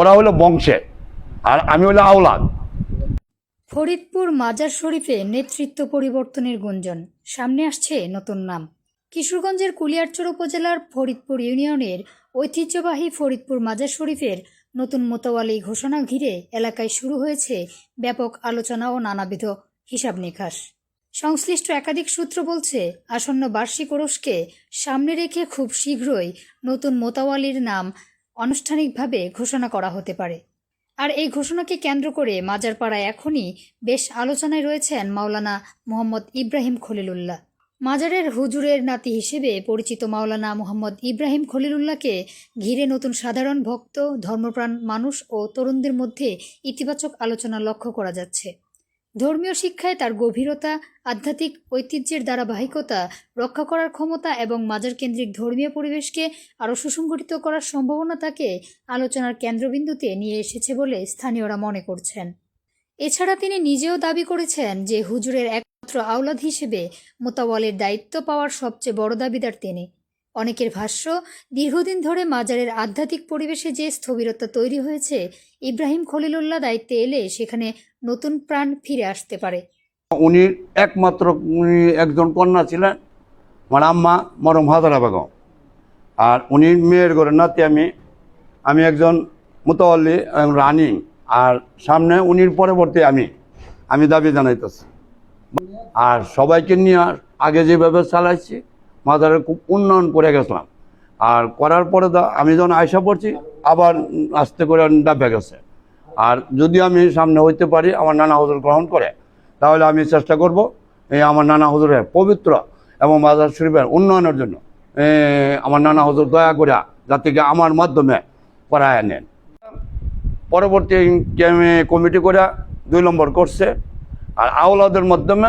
ওরা হলো বংশে আর আমি হলো আওলাদ। ফরিদপুর মাজার শরীফে নেতৃত্ব পরিবর্তনের গুঞ্জন, সামনে আসছে নতুন নাম। কিশোরগঞ্জের কুলিয়ারচর উপজেলার ফরিদপুর ইউনিয়নের ঐতিহ্যবাহী ফরিদপুর মাজার শরীফের নতুন মোতাওয়ালি ঘোষণা ঘিরে এলাকায় শুরু হয়েছে ব্যাপক আলোচনা ও নানাবিধ হিসাব নিকাশ। সংশ্লিষ্ট একাধিক সূত্র বলছে, আসন্ন বার্ষিক ওরসকে সামনে রেখে খুব শীঘ্রই নতুন মোতাওয়ালির নাম আনুষ্ঠানিকভাবে ঘোষণা করা হতে পারে। আর এই ঘোষণাকে কেন্দ্র করে মাজারপাড়ায় এখনই বেশ আলোচনায় রয়েছেন মাওলানা মোহাম্মদ ইব্রাহিম খলিলুল্লাহ। মাজারের হুজুরের নাতি হিসেবে পরিচিত মাওলানা মোহাম্মদ ইব্রাহিম খলিলুল্লাহকে ঘিরে নতুন সাধারণ ভক্ত, ধর্মপ্রাণ মানুষ ও তরুণদের মধ্যে ইতিবাচক আলোচনা লক্ষ্য করা যাচ্ছে। ধর্মীয় শিক্ষায় তার গভীরতা, আধ্যাত্মিক ঐতিহ্যের ধারাবাহিকতা রক্ষা করার ক্ষমতা এবং মাজার কেন্দ্রিক ধর্মীয় পরিবেশকে আরও সুসংগঠিত করার সম্ভাবনা তাকে আলোচনার কেন্দ্রবিন্দুতে নিয়ে এসেছে বলে স্থানীয়রা মনে করছেন। এছাড়া তিনি নিজেও দাবি করেছেন যে হুজুরের একমাত্র আওলাদ হিসেবে মোতাওয়ালির দায়িত্ব পাওয়ার সবচেয়ে বড় দাবিদার তিনি। অনেকের ভাষ্য, দীর্ঘদিন ধরে মাজারের আধ্যাত্মিক পরিবেশে যে স্থবিরতা তৈরি হয়েছে, ইব্রাহিম খলিলুল্লাহ দায়িত্বে এলে সেখানে নতুন প্রাণ ফিরে আসতে পারে। উনি একমাত্র একজন কন্যা ছিলেন, আমার আম্মা মরম হাজারা বেগম। আর উনি মেয়ের ঘরের নাতি আমি একজন মোতাওয়াল্লি রানিং। আর সামনে উনির পরবর্তী আমি দাবি জানাইতেছি। আর সবাইকে নিয়ে আগে যেভাবে চালাইছি, মাজারের খুব উন্নয়ন করে গেছিলাম। আর করার পরে আমি যখন আয়সা পড়ছি, আবার আস্তে করে ডাবে গেছে। আর যদি আমি সামনে হইতে পারি, আমার নানা হুজুর গ্রহণ করে, তাহলে আমি চেষ্টা করব এই আমার নানা হুজুরের পবিত্র এবং মাজার শরীফের উন্নয়নের জন্য আমার নানা হুজুর দয়া করে যাতে আমার মাধ্যমে করায় নেন। পরবর্তী কমিটি করে 2 নম্বর করছে। আর আওলাদের মাধ্যমে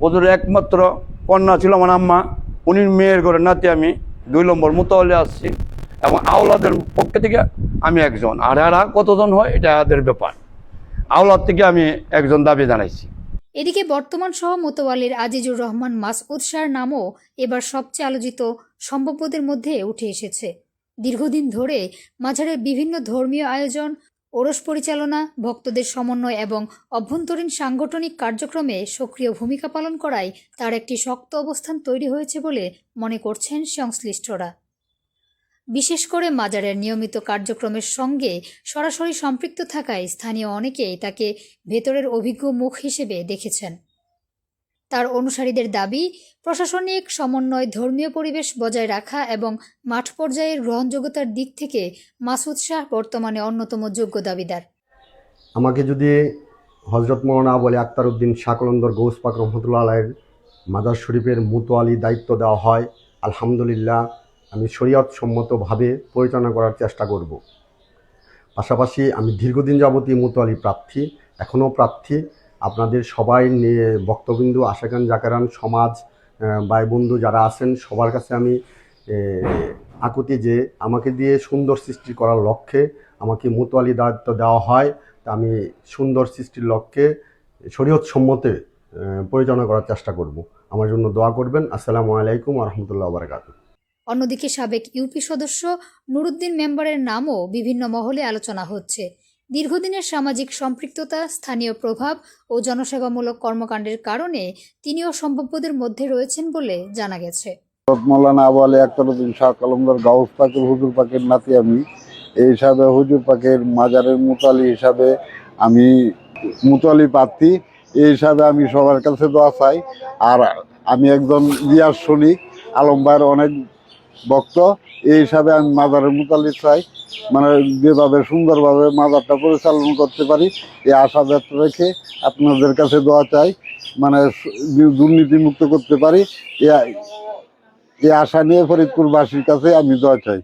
হুজুরের একমাত্র কন্যা ছিল আমার আম্মা, উনির মেয়ের ঘরে নাতি আমি 2 নম্বর মোতাওয়ালি আসছি। এবং আওলাদের পক্ষ থেকে আমি একজন, আর এরা কতজন হয় এটা এদের ব্যাপার। আওলাদ থেকে আমি একজন দাবি জানাইছি। এদিকে বর্তমান সহ মোতাওয়ালির আজিজুর রহমান মাসউদ শাহর নামও এবার সবচেয়ে আলোচিত সম্ভাব্যদের মধ্যে উঠে এসেছে। দীর্ঘদিন ধরে মাজারের বিভিন্ন ধর্মীয় আয়োজন, ওরস পরিচালনা, ভক্তদের সমন্বয় এবং অভ্যন্তরীণ সাংগঠনিক কার্যক্রমে সক্রিয় ভূমিকা পালন করায় তার একটি শক্ত অবস্থান তৈরি হয়েছে বলে মনে করছেন সংশ্লিষ্টরা। বিশেষ করে মাজারের নিয়মিত কার্যক্রমের সঙ্গে সরাসরি সম্পৃক্ত থাকায় স্থানীয় অনেকেই তাকে ভেতরের অভিজ্ঞ মুখ হিসেবে দেখেছেন। তার অনুসারীদের দাবি, প্রশাসনিক সমন্বয়, ধর্মীয় পরিবেশ বজায় রাখা এবং মাঠ পর্যায়ের গ্রহণযোগ্যতার দিক থেকে মাসুদ শাহ বর্তমানে অন্যতম যোগ্য দাবিদার। আমাকে যদি হজরত মৌলানা আবু আলী আক্তার উদ্দিন শাহ কলন্দর গৌস পাক রহমতুল্লাহ আলাইহির মাজার শরীফের মোতাওয়ালি দায়িত্ব দেওয়া হয়, আলহামদুলিল্লাহ আমি শরীয়ত সম্মতভাবে পরিচালনা করার চেষ্টা করব। পাশাপাশি আমি দীর্ঘদিন যাবতীয় মোতাওয়ালি প্রার্থী, এখনও প্রার্থী। আপনাদের সবাই নিয়ে বক্তবিন্দু, আশাকান জাকারান সমাজ, ভাই বন্ধু যারা আছেন সবার কাছে আমি আকুতি যে আমাকে দিয়ে সুন্দর সৃষ্টি করার লক্ষ্যে আমাকে মোতাওয়ালি দায়িত্ব দেওয়া হয়। তা আমি সুন্দর সৃষ্টির লক্ষ্যে শরীয়ত সম্মতে পরিচালনা করার চেষ্টা করব। আমার জন্য দোয়া করবেন। আসসালামু আলাইকুম ওয়া রাহমাতুল্লাহি ওয়া বারাকাতুহু। অন্যদিকে সাবেক ইউপি সদস্য নুরুদ্দিন মেম্বারের নামও বিভিন্ন মহলে আলোচনা হচ্ছে। দীর্ঘদিনের সামাজিক সম্পৃক্ততা, স্থানীয় প্রভাব ও জনসেবামূলক কর্মকাণ্ডের কারণে তিনিও সম্ভাব্যদের মধ্যে রয়েছেন বলে জানা গেছে। মৌলানা আবু আলী আক্তার উদ্দিন শাহ কলন্দর গাউস পাকের হুজুর পাকের নাতি আমি। এই হিসাবে হুজুর পাকের মাজারের মোতাওয়ালি হিসাবে আমি মোতাওয়ালি প্রার্থী। এই হিসাবে আমি সবার কাছে দোয়া চাই। আর আমি একজন রিয়াজ শনিক, আলম ভাইয়ের অনেক ভক্ত। এই হিসাবে আমি মাজারের মোতাওয়ালি চাই, মানে যেভাবে সুন্দরভাবে মাজারটা পরিচালনা করতে পারি এই আশা ব্যক্ত রেখে আপনাদের কাছে দোয়া চাই, মানে দুর্নীতিমুক্ত করতে পারি এই আশা নিয়ে ফরিদপুরবাসীর কাছে আমি দোয়া চাই।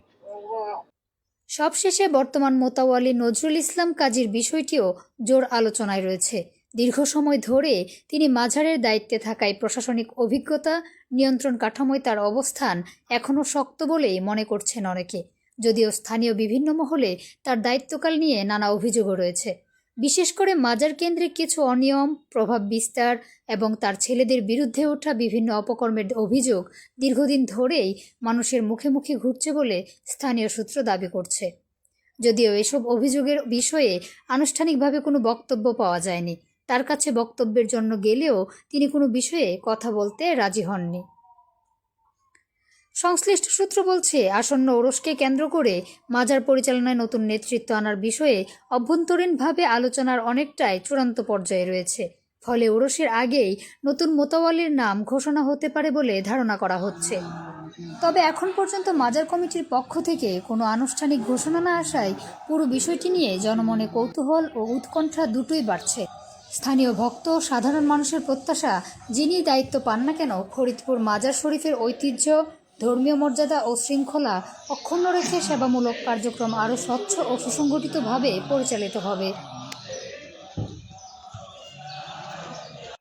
সবশেষে বর্তমান মোতাওয়ালি নজরুল ইসলাম কাজীর বিষয়টিও জোর আলোচনায় রয়েছে। দীর্ঘ সময় ধরে তিনি মাজারের দায়িত্বে থাকায় প্রশাসনিক অভিজ্ঞতা, নিয়ন্ত্রণ কাঠামোয় তার অবস্থান এখনও শক্ত বলেই মনে করছেন অনেকে। যদিও স্থানীয় বিভিন্ন মহলে তার দায়িত্বকাল নিয়ে নানা অভিযোগও রয়েছে। বিশেষ করে মাজার কেন্দ্রিক কিছু অনিয়ম, প্রভাব বিস্তার এবং তার ছেলেদের বিরুদ্ধে ওঠা বিভিন্ন অপকর্মের অভিযোগ দীর্ঘদিন ধরেই মানুষের মুখে মুখে ঘুরছে বলে স্থানীয় সূত্র দাবি করছে। যদিও এসব অভিযোগের বিষয়ে আনুষ্ঠানিকভাবে কোনো বক্তব্য পাওয়া যায়নি। তার কাছে বক্তব্যের জন্য গেলেও তিনি কোনো বিষয়ে কথা বলতে রাজি হননি। সংশ্লিষ্ট সূত্র বলছে, আসন্ন ওরসকে কেন্দ্র করে মাজার পরিচালনায় নতুন নেতৃত্ব আনার বিষয়ে অভ্যন্তরীণভাবে আলোচনার অনেকটাই চূড়ান্ত পর্যায়ে রয়েছে। ফলে ওরসের আগেই নতুন মোতাওয়ালির নাম ঘোষণা হতে পারে বলে ধারণা করা হচ্ছে। তবে এখন পর্যন্ত মাজার কমিটির পক্ষ থেকে কোনো আনুষ্ঠানিক ঘোষণা না আসায় পুরো বিষয়টি নিয়ে জনমনে কৌতূহল ও উৎকণ্ঠা দুটোই বাড়ছে। স্থানীয় ভক্ত ও সাধারণ মানুষের প্রত্যাশা, যিনি দায়িত্ব পান না কেন, ফরিদপুর মাজার শরীফের ঐতিহ্য, ধর্মীয় মর্যাদা ও শৃঙ্খলা অক্ষুণ্ণ রেখে সেবামূলক কার্যক্রম আরও স্বচ্ছ ও সুসংগঠিতভাবে পরিচালিত হবে।